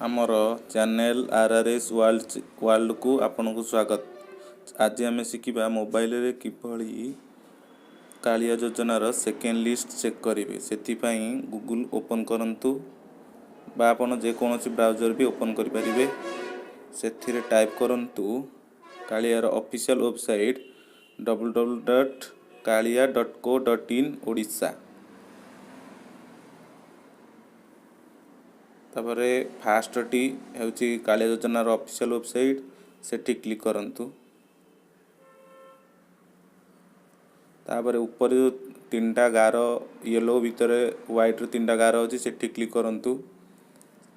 आमर channel RRS world को आपन को स्वागत। आज आम शिखा मोबाइल रे किभली कालिया योजनार सेकेंड लिस्ट चेक करेंगे। से गूगल ओपन करंतु बा आपन जेकोसी ब्राउजर भी ओपन करें। से टाइप करंतु Kaliyar official website www.kalia.co.in Odisha. तापर फास्ट टी हूँ कालिया योजनार ऑफिशियल वेबसाइट से क्लिक करंतु। तापर ऊपर जो तीनटा गार येलो भितर व्हाइट तीनटा गार अच्छी से क्लिक करंतु।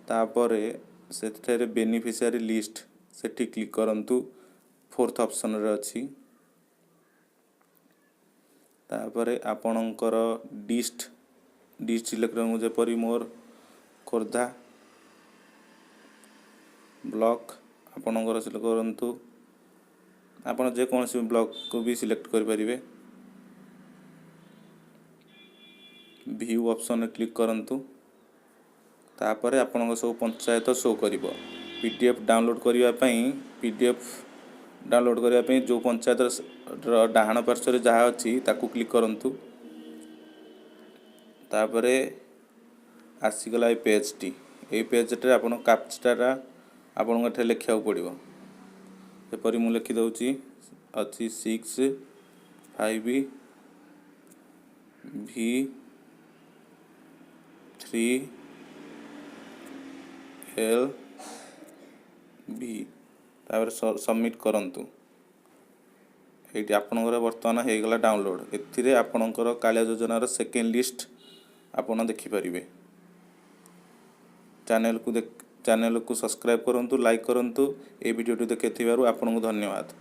तापर से बेनिफिशियरी लिस्ट से क्लिक करंतु। फोर्थ ऑप्शन रे अच्छी। तापर आपणकर डिस्ट सिलेक्ट करूँ जपरी मोर खोर्धा ब्लॉक आपणकर सिलेक्ट करंतु। आपन जेकोसी ब्लॉक को भी सिलेक्ट करें। व्यू ऑप्शन क्लिक करंतु। तापर आपन सब पंचायत शो करिवो। पीडीएफ डाउनलोड करने पीडीएफ डाउनलोड करने जो पंचायत डाहाण पार्श्व जहाँ अच्छी ताकू क्लिक करंतु। तापर आसीगला ए पेज टी पेज टे आपन कैप्चा आपन को लिखा पड़ो। जपरी मु लिखि दउची अच्छी 6 5 V 3 LV तापर सबमिट करंतु। ये आपनकर बर्तमान हो गला डाउनलोड। एथिरे आपनकर कालिया योजनार सेकेंड लिस्ट आपन देखि परिबे। चैनल को सब्सक्राइब करंतु, लाइक करंतु। ए वीडियो देखिथिबारु आपनकु धन्यवाद।